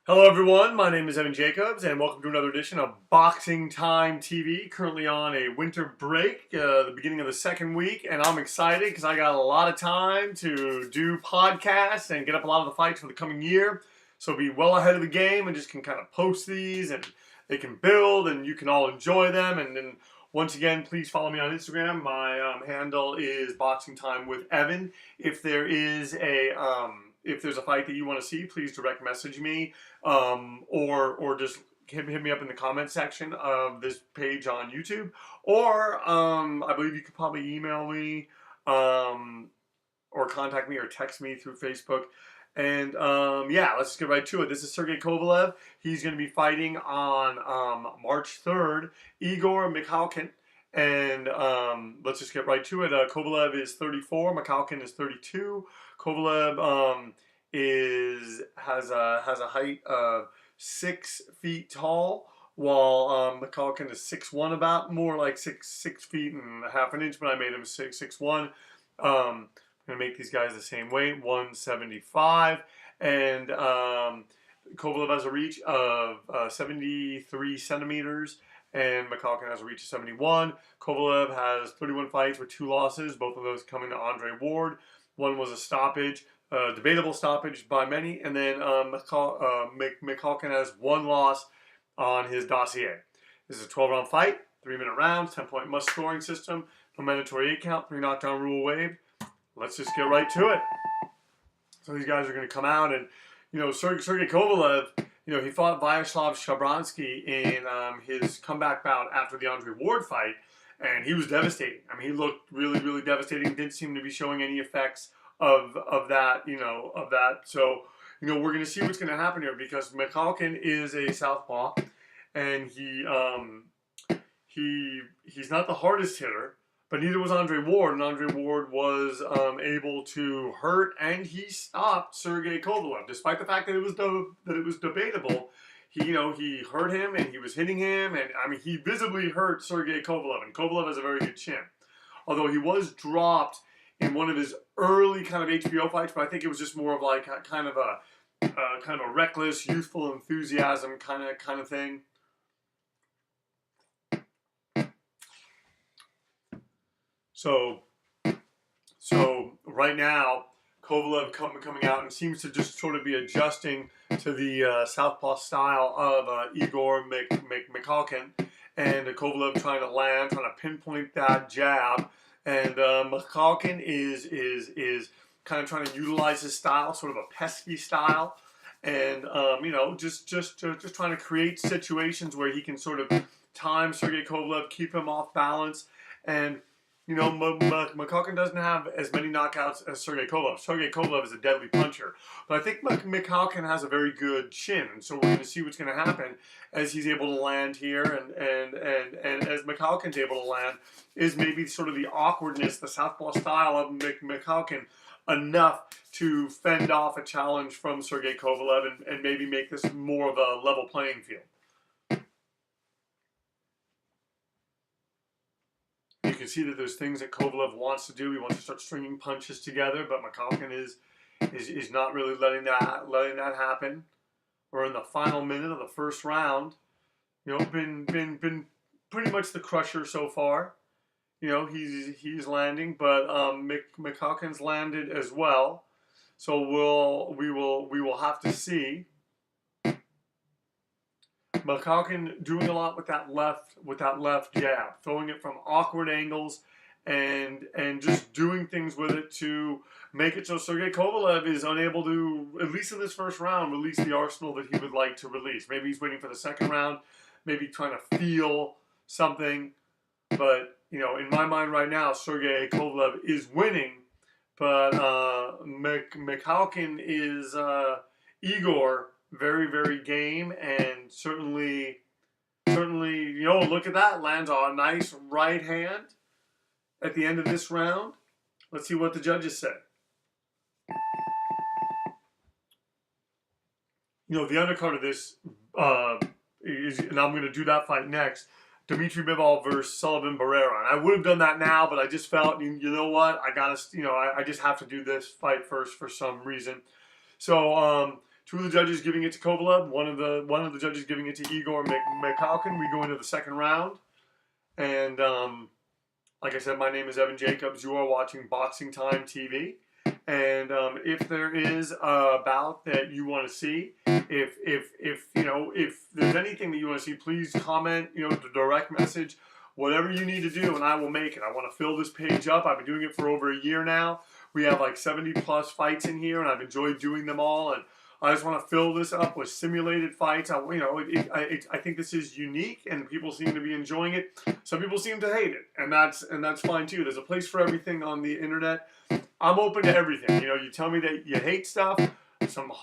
Hello everyone, my name is Evan Jacobs and welcome to another edition of Boxing Time TV. Currently on a winter break, the beginning of the second week, and I'm excited because I got a lot of time to do podcasts and get up a lot of the fights for the coming year. So be well ahead of the game and just can kind of post these and they can build and you can all enjoy them. And then once again, please follow me on Instagram. My handle is Boxing Time with Evan. If there's a fight that you want to see, please direct message me or just hit me up in the comment section of this page on YouTube. Or I believe you could probably email me or contact me or text me through Facebook. And yeah, let's get right to it. This is Sergey Kovalev. He's going to be fighting on March 3rd, Igor Mikhalkin. And let's just get right to it. Kovalev is 34, Mikhalkin is 32. Kovalev has a height of 6 feet tall, while Mikhalkin is 6'1", about more like six feet and a half an inch. But I made him 6'1". I'm gonna make these guys the same weight, 175, and Kovalev has a reach of 73 centimeters. And Mikhalkin has a reach of 71. Kovalev has 31 fights with 2 losses, both of those coming to Andre Ward. One was a stoppage, debatable stoppage by many, and then Mikhalkin has 1 loss on his dossier. This is a 12-round fight, 3-minute rounds, 10-point must scoring system, no mandatory 8 count, 3 knockdown rule waived. Let's just get right to it. So these guys are going to come out, and Sergey Kovalev, he fought Vyacheslav Shabransky in his comeback bout after the Andre Ward fight, and he was devastating. I mean, he looked really, really devastating. Didn't seem to be showing any effects of that. So, we're going to see what's going to happen here, because Mikhalkin is a southpaw, and he's not the hardest hitter, but neither was Andre Ward, and Andre Ward was able to hurt, and he stopped Sergey Kovalev, despite the fact that it was debatable. He hurt him, and he was hitting him, and I mean, he visibly hurt Sergey Kovalev, and Kovalev has a very good chin. Although he was dropped in one of his early kind of HBO fights, but I think it was just more of like kind of a reckless, youthful enthusiasm kind of thing. So right now, Kovalev coming out and seems to just sort of be adjusting to the southpaw style of Igor Mikhalkin, and Kovalev trying to pinpoint that jab, and Mikhalkin is kind of trying to utilize his style, sort of a pesky style, and just trying to create situations where he can sort of time Sergey Kovalev, keep him off balance, and Mikhalkin doesn't have as many knockouts as Sergey Kovalev. Sergey Kovalev is a deadly puncher. But I think Mikhalkin has a very good chin. And so we're going to see what's going to happen as he's able to land here. And as Mikhalkin's able to land, is maybe sort of the awkwardness, the southpaw style of Mikhalkin enough to fend off a challenge from Sergey Kovalev and maybe make this more of a level playing field. You can see that there's things that Kovalev wants to do. He wants to start stringing punches together, but Mikhalkin is not really letting that happen. We're in the final minute of the first round. Been pretty much the Krusher so far. He's landing, but Mikhalkin's landed as well. So we will have to see. Mikhalkin doing a lot with that left jab, throwing it from awkward angles, and just doing things with it to make it so Sergey Kovalev is unable to, at least in this first round, release the arsenal that he would like to release. Maybe he's waiting for the second round, maybe trying to feel something. But in my mind right now, Sergey Kovalev is winning, but Mikhalkin is Igor. Very, very game, and certainly, look at that. Lands a nice right hand at the end of this round. Let's see what the judges say. The undercard of this is, and I'm going to do that fight next, Dmitry Bivol versus Sullivan Barrera. And I would have done that now, but I just felt, you know what, I just have to do this fight first for some reason. So, Two of the judges giving it to Kovalev. One of the judges giving it to Igor Mikhalkin. We go into the second round, and like I said, my name is Evan Jacobs. You are watching Boxing Time TV. And if there is a bout that you want to see, if there's anything that you want to see, please comment, the direct message, whatever you need to do, and I will make it. I want to fill this page up. I've been doing it for over a year now. We have like 70 plus fights in here, and I've enjoyed doing them all. And I just want to fill this up with simulated fights. I think this is unique, and people seem to be enjoying it. Some people seem to hate it, and that's fine too. There's a place for everything on the internet. I'm open to everything. You tell me that you hate stuff. Some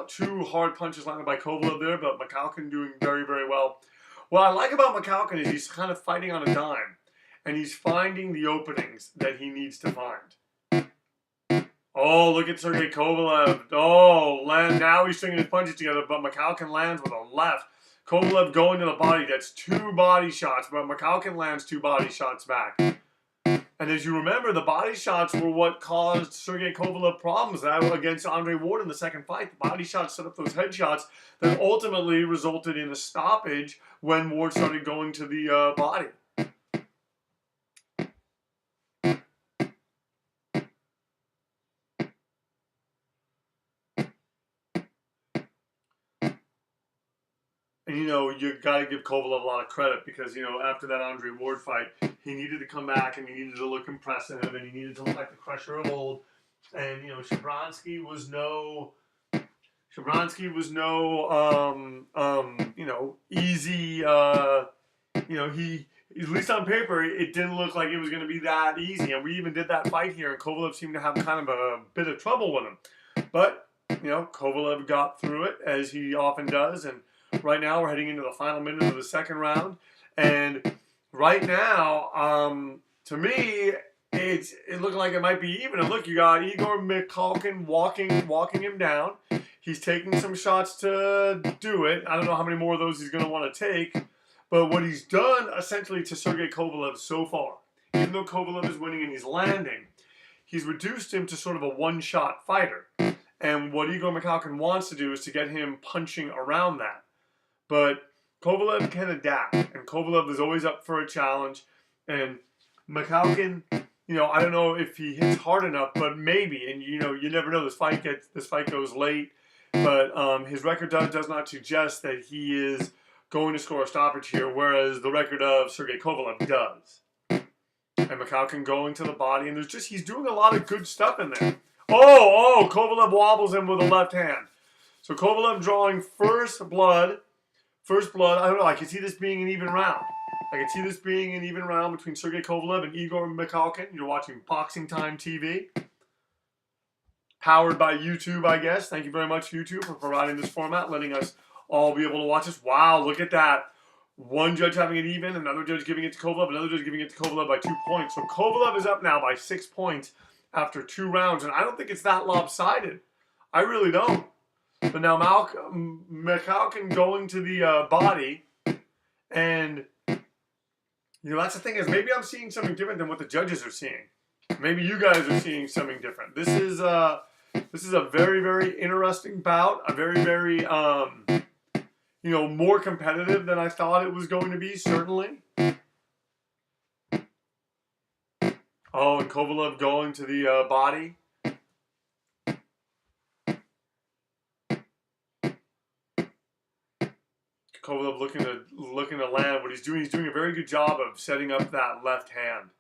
two hard punches landed by Kovalev there, but Mikhalkin doing very, very well. What I like about Mikhalkin is he's kind of fighting on a dime, and he's finding the openings that he needs to find. Oh, look at Sergey Kovalev. Oh, now he's stringing his punches together, but Mikhalkin lands with a left. Kovalev going to the body. That's 2 body shots, but Mikhalkin lands 2 body shots back. And as you remember, the body shots were what caused Sergey Kovalev problems against Andre Ward in the second fight. The body shots set up those head shots that ultimately resulted in a stoppage when Ward started going to the body. And, you got to give Kovalev a lot of credit because, after that Andre Ward fight, he needed to come back and he needed to look impressive and he needed to look like the Krusher of old. And, Shabransky was no easy, he, at least on paper, it didn't look like it was going to be that easy. And we even did that fight here, and Kovalev seemed to have kind of a bit of trouble with him. But, Kovalev got through it, as he often does, and right now we're heading into the final minute of the second round. And right now, to me, it looking like it might be even. And look, you got Igor Mikhalkin walking him down. He's taking some shots to do it. I don't know how many more of those he's going to want to take. But what he's done, essentially, to Sergey Kovalev so far, even though Kovalev is winning and he's landing, he's reduced him to sort of a one-shot fighter. And what Igor Mikhalkin wants to do is to get him punching around that. But Kovalev can adapt, and Kovalev is always up for a challenge. And Mikhalkin, I don't know if he hits hard enough, but maybe. And you never know. This fight goes late, but his record does not suggest that he is going to score a stoppage here, whereas the record of Sergey Kovalev does. And Mikhalkin going to the body, and he's doing a lot of good stuff in there. Oh, Kovalev wobbles him with a left hand. So Kovalev drawing first blood. I don't know. I can see this being an even round. Between Sergey Kovalev and Igor Mikhalkin. You're watching Boxing Time TV. Powered by YouTube, I guess. Thank you very much, YouTube, for providing this format, letting us all be able to watch this. Wow, look at that. One judge having it even, another judge giving it to Kovalev, another judge giving it to Kovalev by 2 points. So Kovalev is up now by 6 points after 2 rounds, and I don't think it's that lopsided. I really don't. But now Mikhalkin going to the body, and that's the thing is maybe I'm seeing something different than what the judges are seeing. Maybe you guys are seeing something different. This is a very, very interesting bout. A very, very more competitive than I thought it was going to be. Certainly. Oh, and Kovalev going to the body. Kovalev looking to land. What he's doing a very good job of setting up that left hand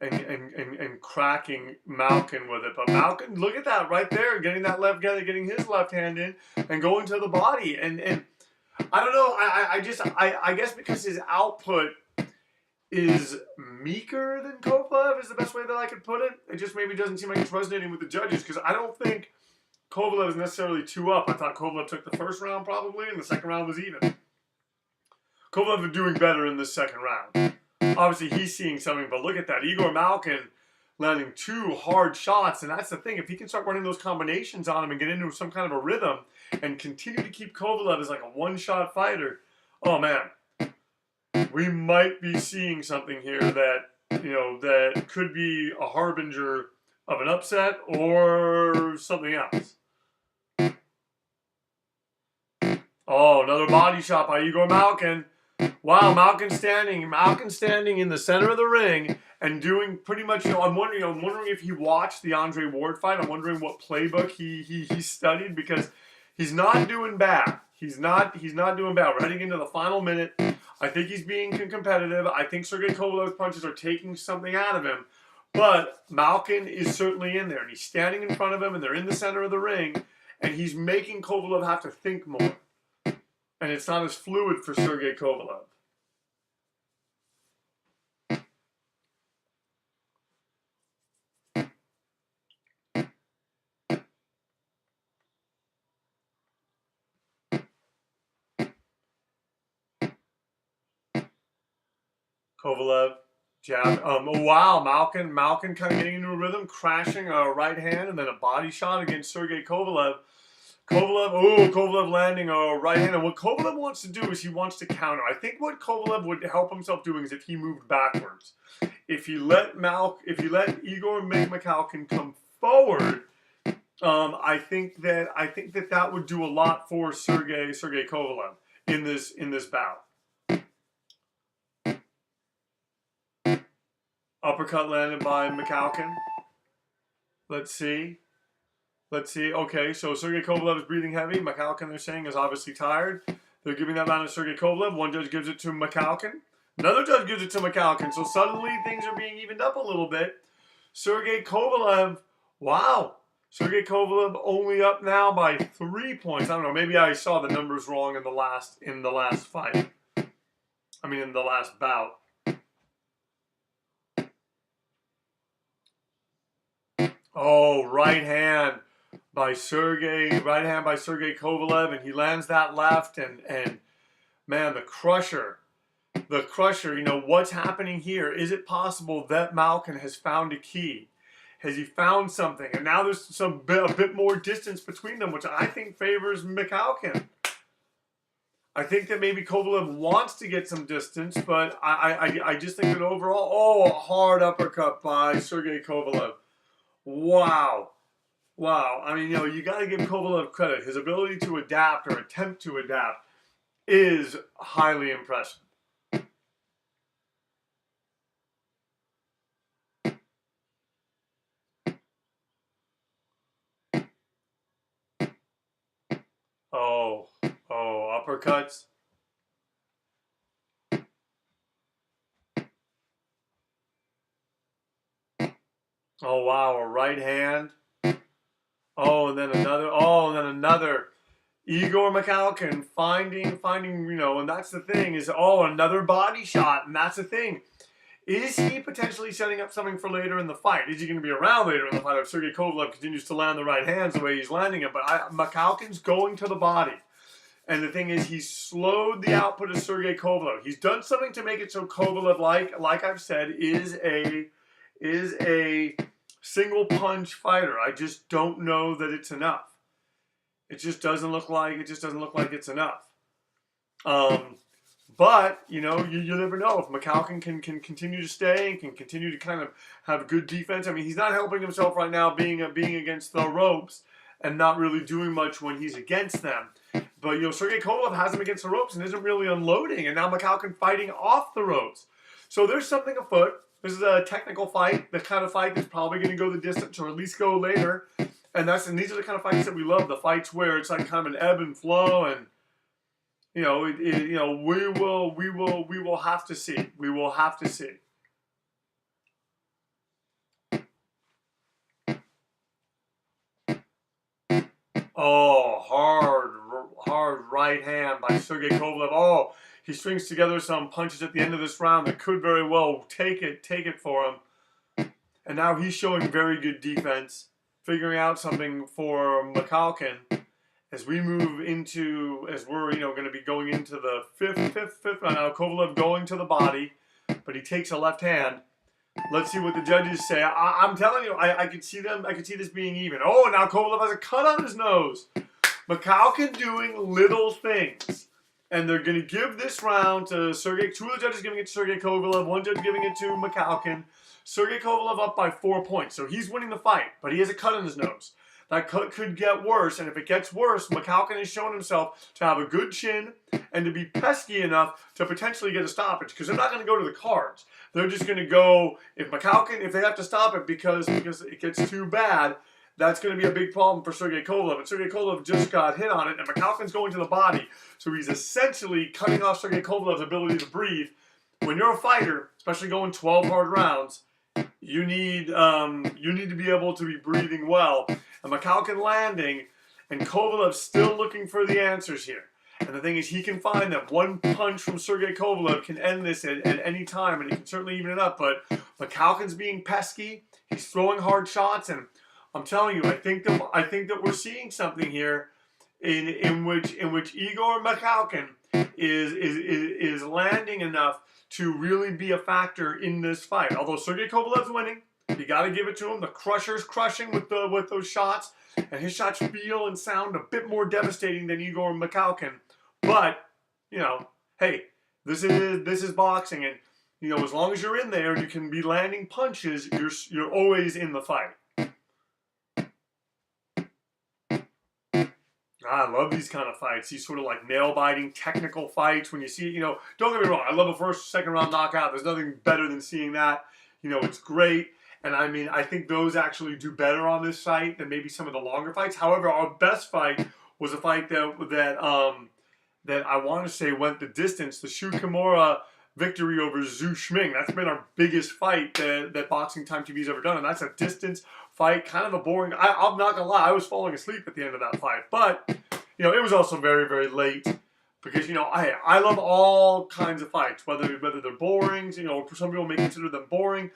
and cracking Malkin with it. But Malkin, look at that right there, getting his left hand in and going to the body. And I don't know. I guess because his output is meeker than Kovalev is the best way that I could put it. It just maybe doesn't seem like it's resonating with the judges because I don't think Kovalev is necessarily 2 up. I thought Kovalev took the first round probably, and the second round was even. Kovalev is doing better in this second round. Obviously, he's seeing something, but look at that. Igor Mikhalkin landing 2 hard shots, and that's the thing. If he can start running those combinations on him and get into some kind of a rhythm and continue to keep Kovalev as like a one-shot fighter, oh, man. We might be seeing something here that, that could be a harbinger of an upset or something else. Oh, another body shot by Igor Mikhalkin. Wow, Malkin standing in the center of the ring and doing pretty much. I'm wondering if he watched the Andre Ward fight. I'm wondering what playbook he studied, because he's not doing bad. He's not doing bad. We're heading into the final minute. I think he's being competitive. I think Sergey Kovalev's punches are taking something out of him, but Malkin is certainly in there, and he's standing in front of him, and they're in the center of the ring, and he's making Kovalev have to think more. And it's not as fluid for Sergey Kovalev. Kovalev, jab. Oh wow, Malkin kind of getting into a rhythm, crashing a right hand, and then a body shot against Sergey Kovalev. Kovalev landing a right hand. And what Kovalev wants to do is he wants to counter. I think what Kovalev would help himself doing is if he moved backwards. If you let Igor Mikhalkin come forward, I think that would do a lot for Sergey Kovalev in this bout. Uppercut landed by Mikhalkin. Let's see. Okay, so Sergey Kovalev is breathing heavy. Mikhalkin, they're saying, is obviously tired. They're giving that round to Sergey Kovalev. One judge gives it to Mikhalkin. Another judge gives it to Mikhalkin. So suddenly things are being evened up a little bit. Sergey Kovalev, wow. Sergey Kovalev only up now by 3 points. I don't know. Maybe I saw the numbers wrong in the last fight. I mean, in the last bout. Oh, right hand by Sergey Kovalev, and he lands that left, and man, the Krusher, you know, what's happening here? Is it possible that Malkin has found a key? Has he found something? And now there's a bit more distance between them, which I think favors Mikhalkin. I think that maybe Kovalev wants to get some distance, but I just think that overall, a hard uppercut by Sergey Kovalev. Wow. I mean, you know, you got to give Kovalev credit. His ability to adapt or attempt to adapt is highly impressive. Oh, uppercuts. Oh, wow, a right hand. Oh, and then another. Igor Mikhalkin finding, you know, and that's the thing is, another body shot, and that's the thing. Is he potentially setting up something for later in the fight? Is he going to be around later in the fight if Sergey Kovalev continues to land the right hands the way he's landing it? But Mikhalkin's going to the body. And the thing is, he's slowed the output of Sergey Kovalev. He's done something to make it so Kovalev, like I've said, is a single punch fighter. I just don't know that it's enough. It just doesn't look like it's enough. But you know, you never know if Mikhalkin can continue to stay and can continue to kind of have good defense. I mean, he's not helping himself right now, being against the ropes and not really doing much when he's against them. But you know, Sergey Kovalev has him against the ropes and isn't really unloading, and now Mikhalkin fighting off the ropes. So there's something afoot. This is a technical fight, the kind of fight that's probably going to go the distance or at least go later. And these are the kind of fights that we love. The fights where it's like kind of an ebb and flow, and you know, we will have to see. We will have to see. Oh, hard right hand by Sergey Kovalev. Oh, he strings together some punches at the end of this round that could very well take it for him. And now he's showing very good defense, figuring out something for Mikhalkin as we move into, as we're, you know, going to be going into the fifth round. Now Kovalev going to the body, but he takes a left hand. Let's see what the judges say. I'm telling you, I could see this being even. Oh, now Kovalev has a cut on his nose. Mikhalkin doing little things. And they're going to give this round to Sergey. Two of the judges giving it to Sergey Kovalev. One judge giving it to Mikhalkin. Sergey Kovalev up by 4 points. So he's winning the fight, but he has a cut on his nose. that could get worse. And if it gets worse, Mikhalkin has shown himself to have a good chin and to be pesky enough to potentially get a stoppage, because they're not going to go to the cards. They're just going to go, if they have to stop it because it gets too bad, that's going to be a big problem for Sergey Kovalev. And Sergey Kovalev just got hit on it, and Mikhalkin's going to the body. So he's essentially cutting off Sergey Kovalev's ability to breathe. When you're a fighter, especially going 12 hard rounds, you need to be able to be breathing well. And Mikhalkin landing, and Kovalev still looking for the answers here. And the thing is, he can find that one punch from Sergey Kovalev can end this at any time, and he can certainly even it up. But Mikhalkin's being pesky. He's throwing hard shots, and I'm telling you, I think that we're seeing something here in which Igor Mikhalkin is landing enough to really be a factor in this fight. Although Sergey Kovalev's winning, you got to give it to him. The Crusher's crushing with those shots, and his shots feel and sound a bit more devastating than Igor Mikhalkin. But hey, this is boxing, and as long as you're in there, you can be landing punches. You're always in the fight. I love these kind of fights. These sort of like nail-biting, technical fights. When you see, don't get me wrong. I love a first, second round knockout. There's nothing better than seeing that. It's great. And I mean, I think those actually do better on this site than maybe some of the longer fights. However, our best fight was a fight that I want to say went the distance. The Shu Kimura victory over Zhu Shming. That's been our biggest fight that Boxing Time TV's ever done. And that's a distance fight, kind of a boring. I'm not going to lie, I was falling asleep at the end of that fight. But, it was also very, very late. Because, I love all kinds of fights, whether they're boring, some people may consider them boring.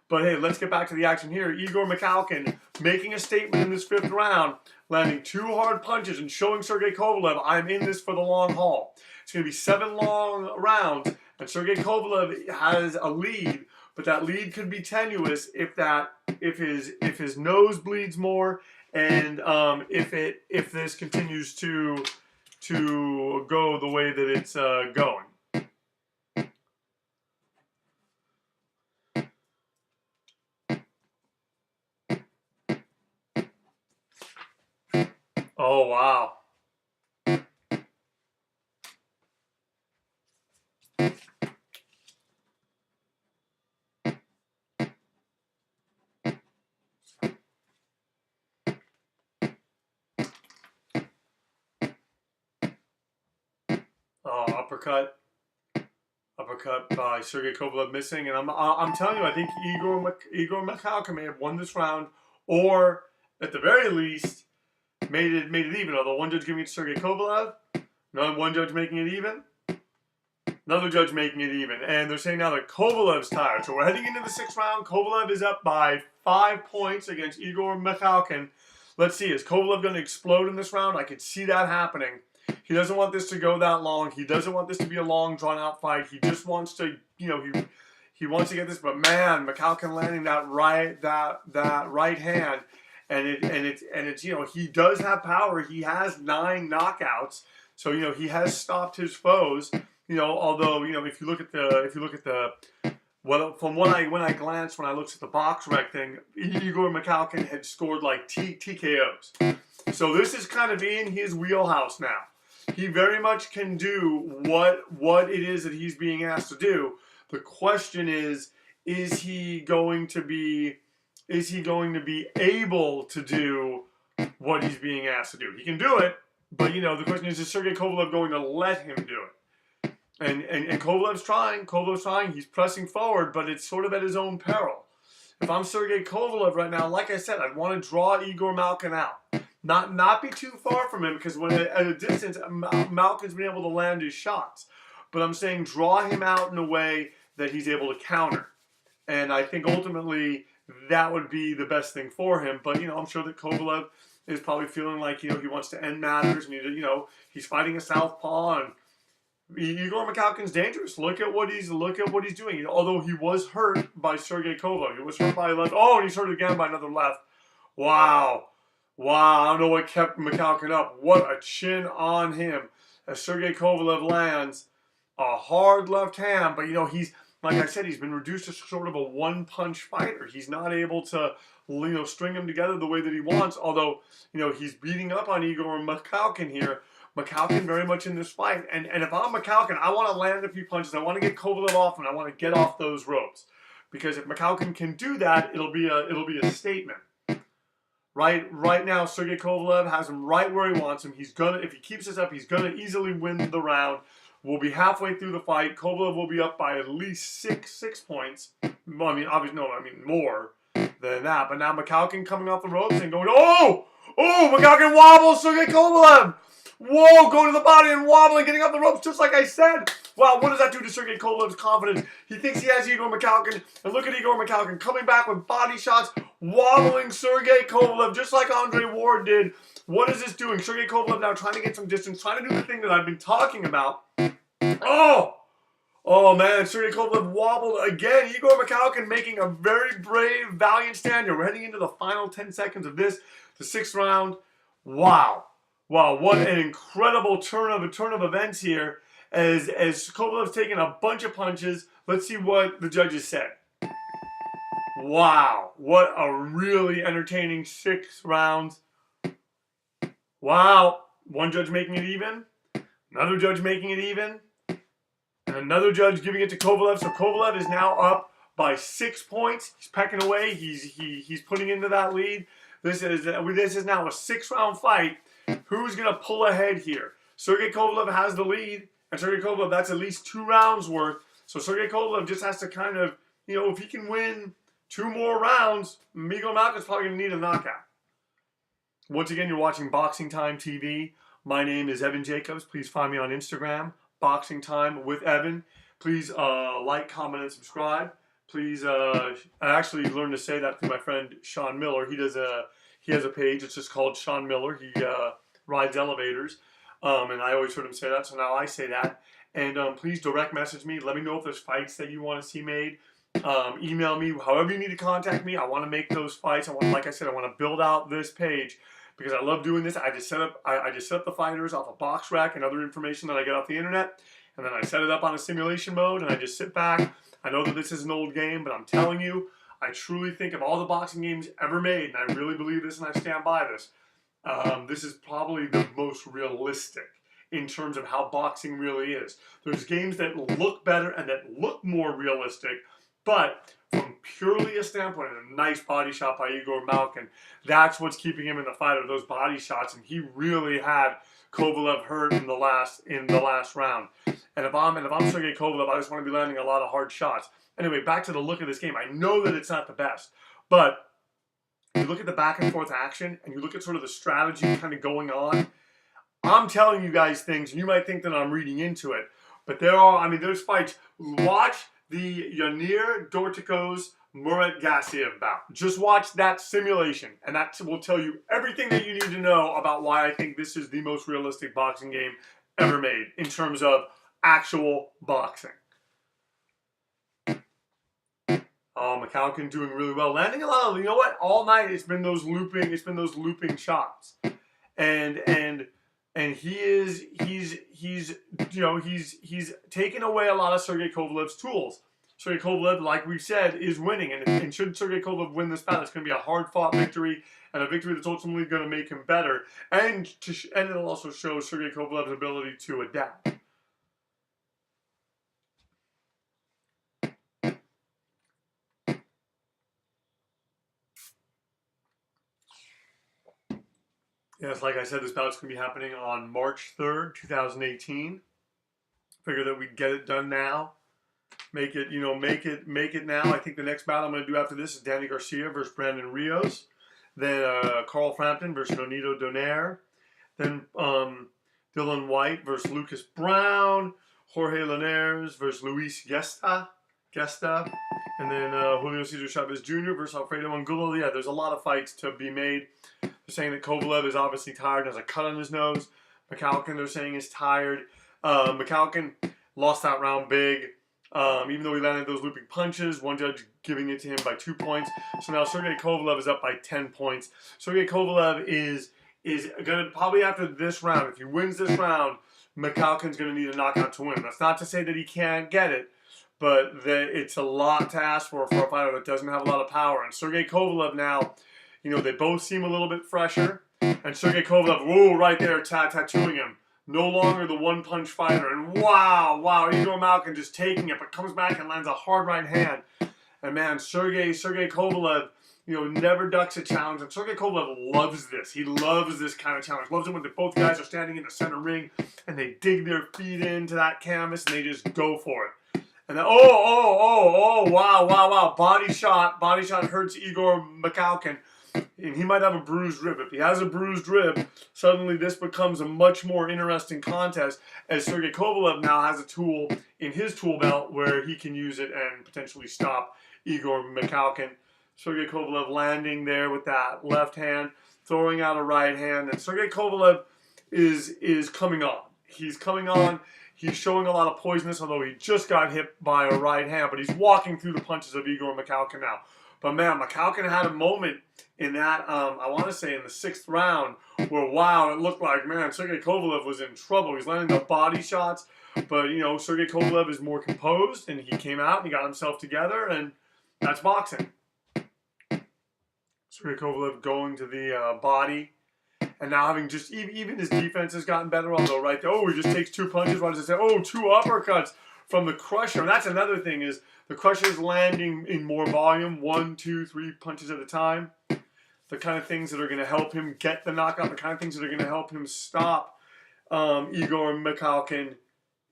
But hey, let's get back to the action here. Igor Mikhalkin making a statement in this 5th round, landing 2 hard punches and showing Sergey Kovalev, I'm in this for the long haul. It's going to be 7 long rounds, and Sergey Kovalev has a lead, but that lead could be tenuous if his nose bleeds more, and if this continues to go the way that it's going. Oh, wow. Oh, uppercut by Sergey Kovalev missing, and I'm telling you, I think Igor Mikhalkin may have won this round, or at the very least made it even. Although one judge giving it to Sergey Kovalev, one judge making it even, another judge making it even, and they're saying now that Kovalev's tired. So we're heading into the 6th round. Kovalev is up by 5 points against Igor Mikhalkin. Let's see, is Kovalev going to explode in this round? I could see that happening. He doesn't want this to go that long. He doesn't want this to be a long, drawn-out fight. He just wants to, he wants to get this. But man, Mikhalkin landing that right hand, and it's he does have power. He has 9 knockouts, so he has stopped his foes. Although if you look at the when I glanced when I looked at the box rec thing, Igor Mikhalkin had scored like TKOs. So this is kind of in his wheelhouse now. He very much can do what it is that he's being asked to do. The question is he going to be able to do what he's being asked to do? He can do it, but the question is Sergey Kovalev going to let him do it? And Kovalev's trying. He's pressing forward, but it's sort of at his own peril. If I'm Sergey Kovalev right now, like I said, I'd want to draw Igor Mikhalkin out. Not be too far from him, because when at a distance, Malkin's been able to land his shots. But I'm saying draw him out in a way that he's able to counter. And I think ultimately that would be the best thing for him. But, I'm sure that Kovalev is probably feeling like, he wants to end matters. And, he's fighting a southpaw. And Igor Mikhalkin's dangerous. Look at what he's doing. Although he was hurt by Sergey Kovalev. He was hurt by a left. Oh, and he's hurt again by another left. Wow. I don't know what kept Mikhalkin up. What a chin on him as Sergey Kovalev lands a hard left hand. But, like I said, he's been reduced to sort of a one-punch fighter. He's not able to, string them together the way that he wants. Although, he's beating up on Igor Mikhalkin here. Mikhalkin very much in this fight. And if I'm Mikhalkin, I want to land a few punches. I want to get Kovalev off, and I want to get off those ropes. Because if Mikhalkin can do that, it'll be a statement. Right now, Sergey Kovalev has him right where he wants him. If he keeps this up, he's gonna easily win the round. We'll be halfway through the fight. Kovalev will be up by at least six points. Well, more than that. But now Mikhalkin coming off the ropes and going, Mikhalkin wobbles Sergey Kovalev. Whoa, going to the body and wobbling, getting up the ropes just like I said. Wow, what does that do to Sergey Kovalev's confidence? He thinks he has Igor Mikhalkin, and look at Igor Mikhalkin coming back with body shots, wobbling Sergey Kovalev just like Andre Ward did. What is this doing? Sergey Kovalev now trying to get some distance, trying to do the thing that I've been talking about. Oh man, Sergey Kovalev wobbled again. Igor Mikhalkin making a very brave, valiant stand here. We're heading into the final 10 seconds of this, the 6th round. Wow, what an incredible turn of events here as Kovalev's taking a bunch of punches. Let's see what the judges said. Wow, what a really entertaining 6 rounds. Wow, one judge making it even, another judge making it even, and another judge giving it to Kovalev. So Kovalev is now up by 6 points. He's pecking away. He's putting into that lead. This is now a 6-round fight. Who's going to pull ahead here? Sergey Kovalev has the lead, and Sergey Kovalev, that's at least 2 rounds worth. So Sergey Kovalev just has to kind of, if he can win 2 more rounds, Igor Mikhalkin's probably going to need a knockout. Once again, you're watching Boxing Time TV. My name is Evan Jacobs. Please find me on Instagram, Boxing Time with Evan. Please like, comment, and subscribe. Please, I actually learned to say that through my friend Sean Miller. He has a page. It's just called Sean Miller. He rides elevators, and I always heard him say that, so now I say that. And please direct message me. Let me know if there's fights that you want to see made. Email me. However you need to contact me. I want to make those fights. Like I said, I want to build out this page because I love doing this. I just set up the fighters off a box rack and other information that I get off the internet, and then I set it up on a simulation mode, and I just sit back. I know that this is an old game, but I'm telling you, I truly think of all the boxing games ever made, and I really believe this, and I stand by this. This is probably the most realistic in terms of how boxing really is. There's games that look better and that look more realistic, but from purely a standpoint, a nice body shot by Igor Mikhalkin, that's what's keeping him in the fight, are those body shots, and he really had Kovalev hurt in the last round. And if I'm Sergey Kovalev, I just want to be landing a lot of hard shots. Anyway, back to the look of this game. I know that it's not the best, but you look at the back and forth action, and you look at sort of the strategy kind of going on. I'm telling you guys things, and you might think that I'm reading into it, but there's fights. Watch the Yanir Dorticos Murat Gassiev bout. Just watch that simulation, and that will tell you everything that you need to know about why I think this is the most realistic boxing game ever made in terms of actual boxing. Oh, Mikhalkin doing really well, landing a lot of, all night it's been those looping shots, and he's taken away a lot of Sergey Kovalev's tools. Sergey Kovalev, like we've said, is winning, and should Sergey Kovalev win this battle, it's going to be a hard-fought victory, and a victory that's ultimately going to make him better, and it'll also show Sergey Kovalev's ability to adapt. Yes, like I said, this bout's going to be happening on March 3rd, 2018. Figure that we'd get it done now. Make it now. I think the next battle I'm going to do after this is Danny Garcia versus Brandon Rios. Then Carl Frampton versus Nonito Donaire. Then Dylan White versus Lucas Brown. Jorge Linares versus Luis Gesta. And then Julio Cesar Chavez Jr. versus Alfredo Angulo. Yeah, there's a lot of fights to be made. They're saying that Kovalev is obviously tired and has a cut on his nose. Mikhalkin, they're saying, is tired. Mikhalkin lost that round big. Even though he landed those looping punches, one judge giving it to him by 2 points. So now Sergey Kovalev is up by 10 points. Sergey Kovalev is going to, probably after this round, if he wins this round, Mikhalkin's going to need a knockout to win. That's not to say that he can't get it, it's a lot to ask for a fighter that doesn't have a lot of power. And Sergey Kovalev now, they both seem a little bit fresher. And Sergey Kovalev, whoa, right there, tattooing him. No longer the one-punch fighter. And wow, Igor Mikhalkin just taking it, but comes back and lands a hard right hand. And man, Sergey Kovalev, never ducks a challenge. And Sergey Kovalev loves this. He loves this kind of challenge. Loves it when both guys are standing in the center ring and they dig their feet into that canvas and they just go for it. And then, wow. Body shot hurts Igor Mikhalkin. And he might have a bruised rib. If he has a bruised rib, suddenly this becomes a much more interesting contest as Sergey Kovalev now has a tool in his tool belt where he can use it and potentially stop Igor Mikhalkin. Sergey Kovalev landing there with that left hand, throwing out a right hand. And Sergey Kovalev is coming on. He's coming on. He's showing a lot of poisonous, although he just got hit by a right hand. But he's walking through the punches of Igor Mikhalkin now. But man, Mikhalkin had a moment in that, I want to say in the 6th round, where wow, it looked like, man, Sergey Kovalev was in trouble. He's landing the body shots. But, Sergey Kovalev is more composed, and he came out and he got himself together, and that's boxing. Sergey Kovalev going to the body, and now having just, even his defense has gotten better, although right there, he just takes 2 punches. What does it say? 2 uppercuts from the Krusher. And that's another thing is the Krusher's landing in more volume, 1, 2, 3 punches at a time. The kind of things that are going to help him get the knockout, the kind of things that are going to help him stop Igor Mikhalkin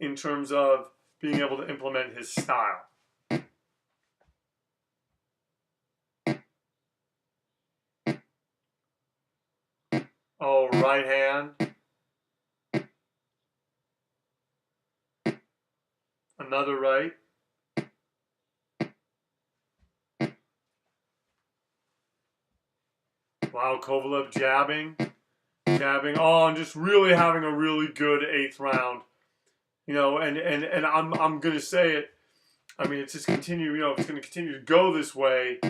in terms of being able to implement his style. Oh, right hand. Another right. Wow, Kovalev jabbing. Oh, and just really having a really good 8th round. And I'm gonna say it. I mean, it's just continue. It's gonna continue to go this way.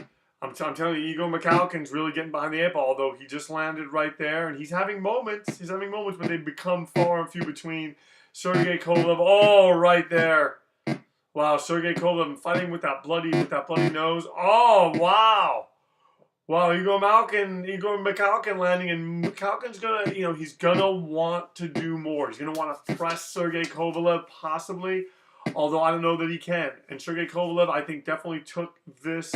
I'm telling you, Igor Mikhalkin's really getting behind the 8 ball. Although he just landed right there, and he's having moments. But they become far and few between. Sergey Kovalev, right there. Wow, Sergey Kovalev fighting with that bloody nose. Oh, wow. Wow, Igor Mikhalkin landing, and Mikhalkin's gonna, he's gonna want to do more. He's gonna want to press Sergey Kovalev, possibly, although I don't know that he can. And Sergey Kovalev, I think, definitely took this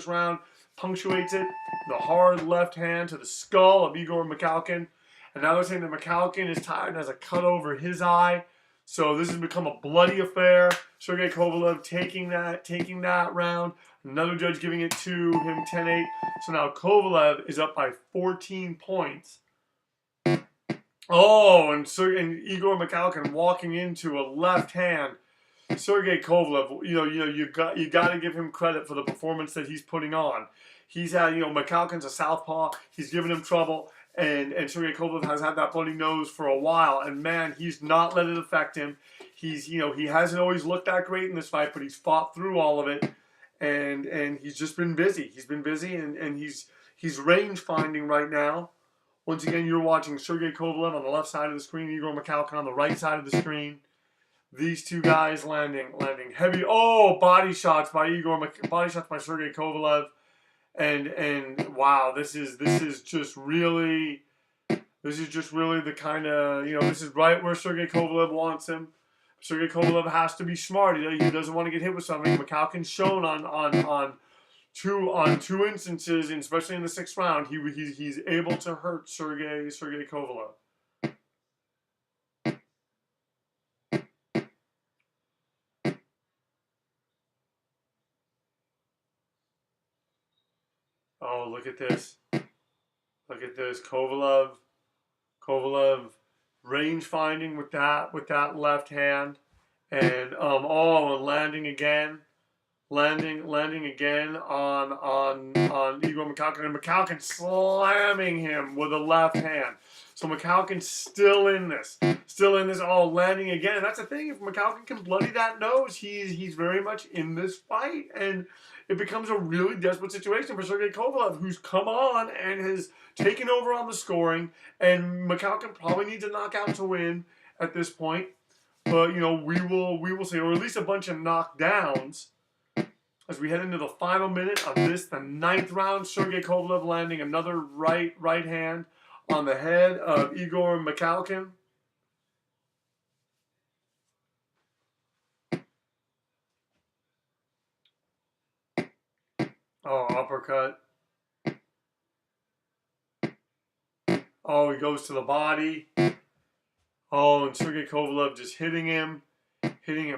round, punctuates it, the hard left hand to the skull of Igor Mikhalkin. And now they're saying that Mikhalkin is tired and has a cut over his eye. So this has become a bloody affair. Sergey Kovalev taking that round. Another judge giving it to him 10-8. So now Kovalev is up by 14 points. Oh, and Igor Mikhalkin walking into a left hand. Sergey Kovalev, you got to give him credit for the performance that he's putting on. He's had, Mikhalkin's a southpaw. He's given him trouble. And Sergey Kovalev has had that bloody nose for a while, and man, he's not let it affect him. He's, he hasn't always looked that great in this fight, but he's fought through all of it, and he's just been busy. He's been busy, and he's range finding right now. Once again, you're watching Sergey Kovalev on the left side of the screen, Igor Mikhalkin on the right side of the screen. These two guys landing heavy. Oh, body shots by Sergey Kovalev. And wow, this is just really the kind of, this is right where Sergey Kovalev wants him. Sergey Kovalev has to be smart. He doesn't want to get hit with something. Mikhalkin's shown on two instances, and especially in the 6th round, he's able to hurt Sergey Kovalev. Oh, look at this. Look at this. Kovalev range finding with that left hand. And and landing again. Landing again on Igor Mikhalkin. And Mikhalkin slamming him with a left hand. So Mikhalkin's still in this. Oh, landing again. And that's the thing. If Mikhalkin can bloody that nose, he's very much in this fight. And it becomes a really desperate situation for Sergey Kovalev, who's come on and has taken over on the scoring. And Mikhalkin probably needs a knockout to win at this point. But, we will say, or at least a bunch of knockdowns as we head into the final minute of this, the 9th round. Sergey Kovalev landing another right hand on the head of Igor Mikhalkin. Oh, uppercut. Oh, he goes to the body. Oh, and Sergey Kovalev just hitting him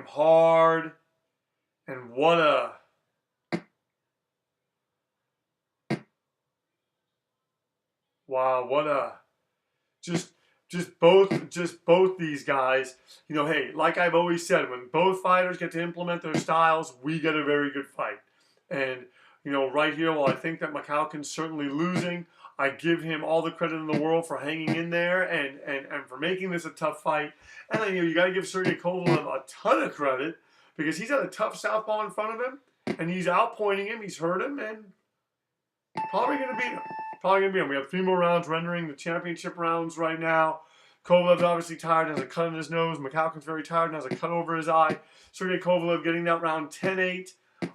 hard. And what a... Wow, what a... Just both these guys. Hey, like I've always said, when both fighters get to implement their styles, we get a very good fight. And, right here, while I think that Mikhalkin's certainly losing, I give him all the credit in the world for hanging in there and for making this a tough fight. And you got to give Sergey Kovalev a ton of credit because he's had a tough southpaw in front of him, and he's outpointing him, he's hurt him, and probably going to beat him. We have 3 more rounds rendering the championship rounds right now. Kovalev's obviously tired and has a cut in his nose. Mikhalkin's very tired and has a cut over his eye. Sergey Kovalev getting that round 10-8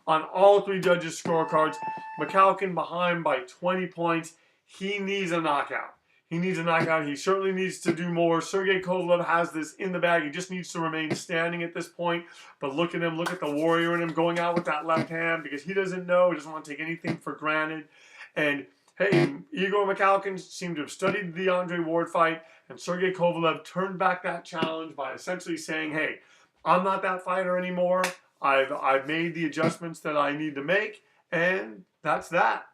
on all 3 judges' scorecards. Mikhalkin behind by 20 points. He needs a knockout. He certainly needs to do more. Sergey Kovalev has this in the bag. He just needs to remain standing at this point. But look at him. Look at the warrior in him going out with that left hand because he doesn't know. He doesn't want to take anything for granted. And hey, Igor Mikhalkin seemed to have studied the Andre Ward fight, and Sergey Kovalev turned back that challenge by essentially saying, hey, I'm not that fighter anymore. I've made the adjustments that I need to make, and that's that.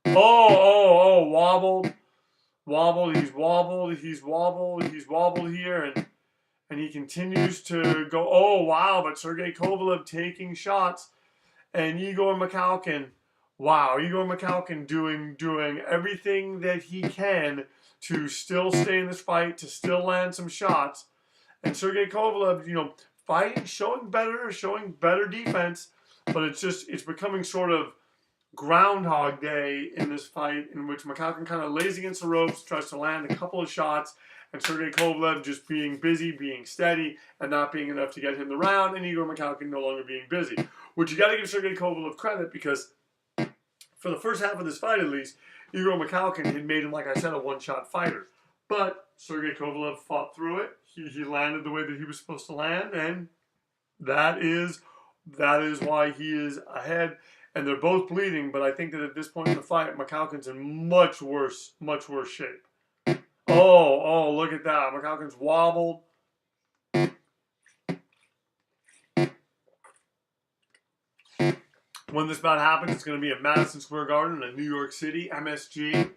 Oh, wobbled. He's wobbled here, and he continues to go, oh, wow, but Sergey Kovalev taking shots. And Igor Mikhalkin doing everything that he can to still stay in this fight, to still land some shots. And Sergey Kovalev, fighting, showing better defense, but it's becoming sort of Groundhog Day in this fight, in which Mikhalkin kind of lays against the ropes, tries to land a couple of shots, and Sergey Kovalev just being busy, being steady, and not being enough to get him the round, and Igor Mikhalkin no longer being busy. Which you got to give Sergey Kovalev credit, because for the first half of this fight at least, Igor Mikhalkin had made him, like I said, a one-shot fighter. But Sergey Kovalev fought through it. He landed the way that he was supposed to land, and that is why he is ahead. And they're both bleeding, but I think that at this point in the fight, Mikhalkin's in much worse shape. Oh, look at that. Mikhalkin's wobbled. When this bout happens, it's going to be at Madison Square Garden in New York City, MSG.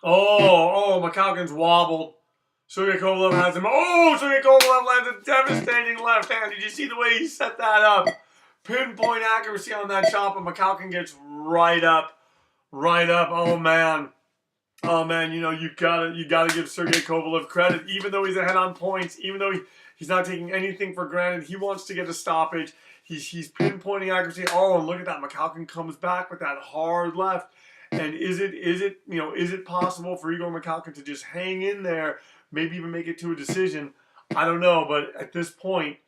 Oh, Mikhalkin's wobbled. Sergey Kovalev has him. Oh, Sergey Kovalev lands a devastating left hand. Did you see the way he set that up? Pinpoint accuracy on that chop, and Mikhalkin gets right up. Oh man, you gotta give Sergey Kovalev credit, even though he's ahead on points, even though he's not taking anything for granted. He wants to get a stoppage. He's pinpointing accuracy. Oh, and look at that, Mikhalkin comes back with that hard left. And is it possible for Igor Mikhalkin to just hang in there, maybe even make it to a decision? I don't know, but at this point,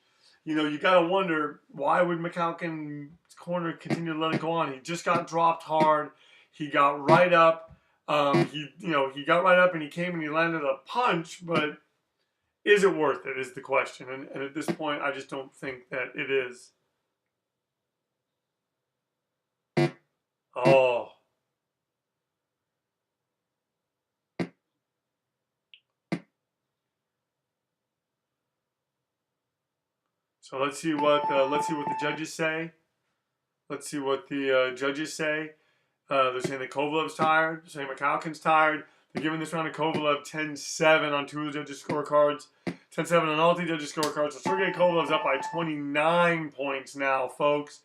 you got to wonder, why would Mikhalkin's corner continue to let it go on? He just got dropped hard. He got right up. He got right up and he came and he landed a punch, but is it worth it is the question. And at this point, I just don't think that it is. Oh. So let's see what the judges say. They're saying that Kovalev's tired. They're saying Mikhalkin's tired. They're giving this round to Kovalev 10-7 on 2 of the judges' scorecards. 10-7 on all 3 judges' scorecards. So Sergey Kovalev's up by 29 points now, folks.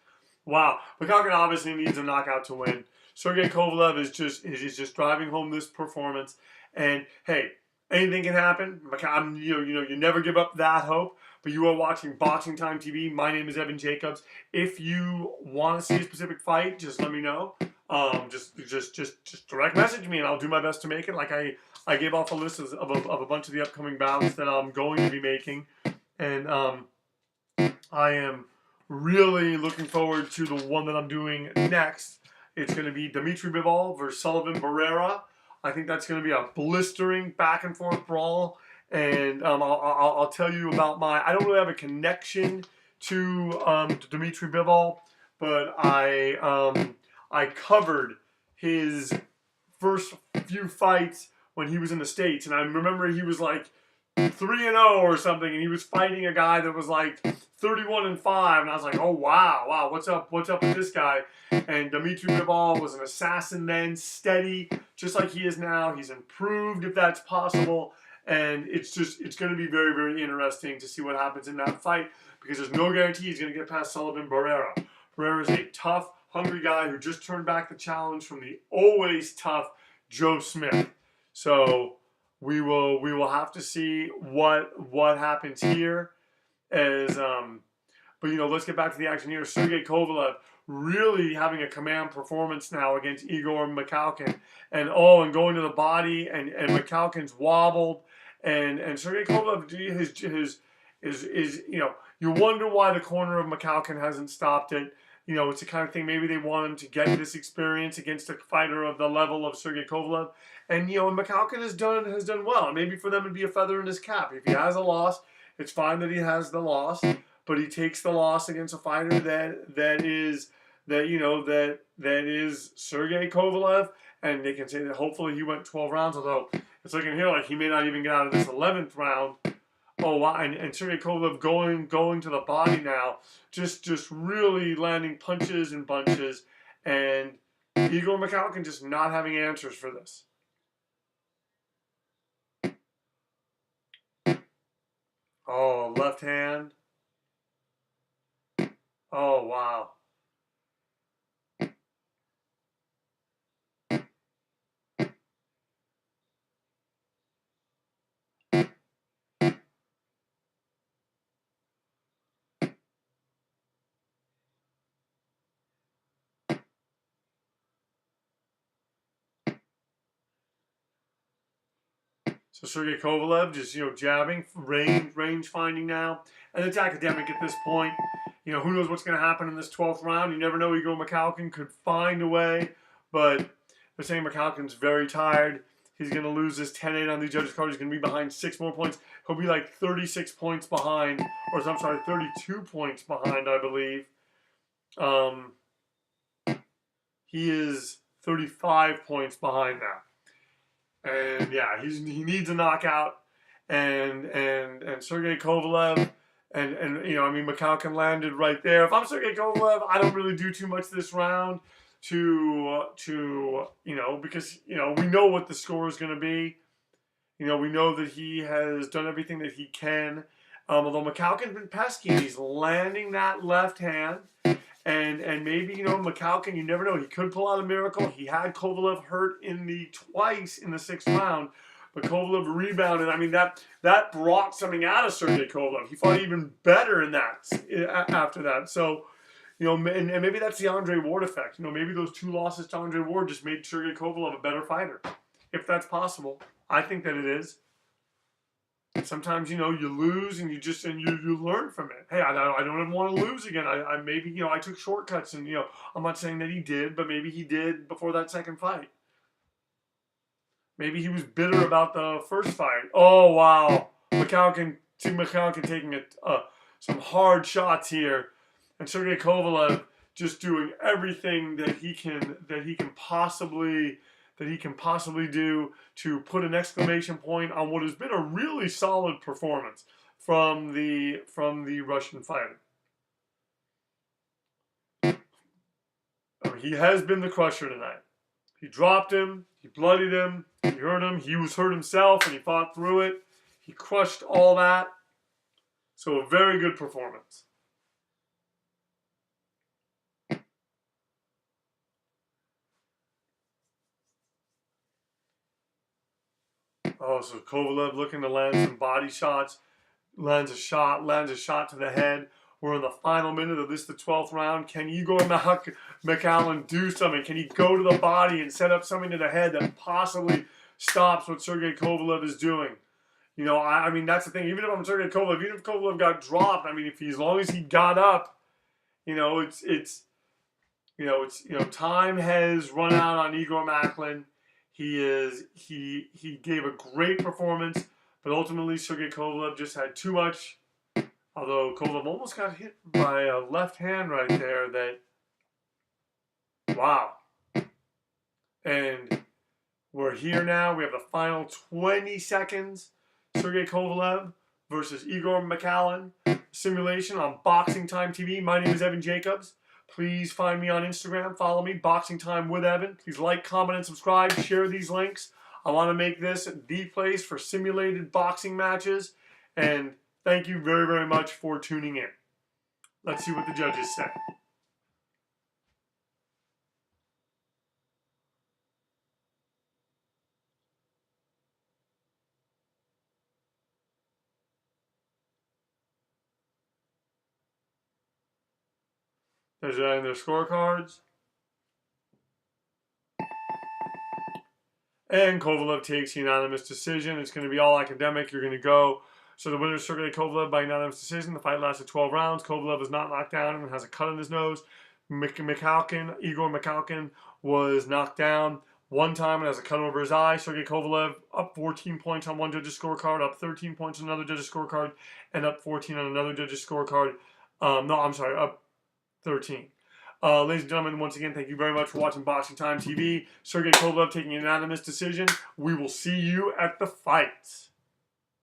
Wow. Mikhalkin obviously needs a knockout to win. Sergey Kovalev is just driving home this performance. And hey, anything can happen. You never give up that hope. But you are watching Boxing Time TV. My name is Evan Jacobs. If you want to see a specific fight, just let me know. just direct message me and I'll do my best to make it. Like I gave off a list of a bunch of the upcoming bouts that I'm going to be making, and I am really looking forward to the one that I'm doing next. It's going to be Dimitri Bivol versus Sullivan Barrera. I think that's going to be a blistering back and forth brawl. And I'll tell you about I don't really have a connection to Dimitri Bivol, but I covered his first few fights when he was in the States, and I remember he was like 3-0 or something, and he was fighting a guy that was like 31-5, and I was like, oh wow, what's up with this guy? And Dimitri Bivol was an assassin then, steady, just like he is now. He's improved if that's possible, and it's going to be very, very interesting to see what happens in that fight, because there's no guarantee he's going to get past Sullivan Barrera. Barrera is a tough, hungry guy who just turned back the challenge from the always tough Joe Smith. So we will have to see what happens here. But let's get back to the action here. Sergey Kovalev really having a command performance now against Igor Mikhalkin, and going to the body, and Mikhalkin's wobbled, and Sergey Kovalev is you wonder why the corner of Mikhalkin hasn't stopped it. It's the kind of thing, maybe they want him to get this experience against a fighter of the level of Sergey Kovalev. And, Mikhalkin has done well. Maybe for them it'd be a feather in his cap. If he has a loss, it's fine that he has the loss, but he takes the loss against a fighter that is Sergey Kovalev, and they can say that hopefully he went 12 rounds, although it's looking here like he may not even get out of this 11th round. Oh, wow. And Sergey Kovalev going to the body now, just really landing punches and bunches, and Igor Mikhalkin just not having answers for this. Oh, left hand. Oh, wow. So Sergey Kovalev just, jabbing, range finding now. And it's academic at this point. Who knows what's going to happen in this 12th round. You never know. Igor Mikhalkin could find a way. But they're saying Mikhalkin's very tired. He's going to lose this 10-8 on the judges' card. He's going to be behind 6 more points. He'll be like 36 points behind. Or, I'm sorry, 32 points behind, I believe. He is 35 points behind now. And yeah, he needs a knockout, and Sergey Kovalev, and Mikhalkin landed right there. If I'm Sergey Kovalev, I don't really do too much this round because we know what the score is going to be. We know that he has done everything that he can. Although Mikhalkin's been pesky, and he's landing that left hand. And maybe, Mikhalkin, you never know. He could pull out a miracle. He had Kovalev hurt twice in the 6th round. But Kovalev rebounded. I mean, that brought something out of Sergey Kovalev. He fought even better in that after that. So, and maybe that's the Andre Ward effect. Maybe those 2 losses to Andre Ward just made Sergey Kovalev a better fighter. If that's possible. I think that it is. Sometimes, you lose and you learn from it. Hey, I don't ever want to lose again. I maybe, I took shortcuts and, I'm not saying that he did, but maybe he did before that second fight. Maybe he was bitter about the first fight. Oh, wow. Mikhalkin taking some hard shots here. And Sergey Kovalev just doing everything that he can possibly do to put an exclamation point on what has been a really solid performance from the Russian fighter. He has been the Krusher tonight. He dropped him, he bloodied him, he hurt him, he was hurt himself and he fought through it. He crushed all that. So a very good performance. Oh, so Kovalev looking to land some body shots, lands a shot to the head, We're in the final minute of this, the 12th round. Can Igor Mikhalkin do something? Can he go to the body and set up something to the head that possibly stops what Sergey Kovalev is doing? You know, I mean, that's the thing. Even if I'm Sergey Kovalev, even if Kovalev got dropped, I mean, as long as he got up, you know, time has run out on Igor Mikhalkin. He gave a great performance, but ultimately Sergey Kovalev just had too much. Although Kovalev almost got hit by a left hand right there. Wow. And we're here now. We have the final 20 seconds. Sergey Kovalev versus Igor Mikhalkin. Simulation on Boxing Time TV. My name is Evan Jacobs. Please find me on Instagram. Follow me, Boxing Time with Evan. Please like, comment, and subscribe. Share these links. I want to make this the place for simulated boxing matches. And thank you very, very much for tuning in. Let's see what the judges say. There's their scorecards. And Kovalev takes unanimous decision. It's going to be all academic. You're going to go. So the winner is Sergey Kovalev by unanimous decision. The fight lasted 12 rounds. Kovalev is not knocked down and has a cut on his nose. Igor Mikhalkin was knocked down one time and has a cut over his eye. Sergey Kovalev up 14 points on one judge's scorecard, up 13 points on another judge's scorecard, and up 14 on another judge's scorecard. Up 13. Ladies and gentlemen, once again, thank you very much for watching Boxing Time TV. Sergey Kovalev taking an unanimous decision. We will see you at the fights.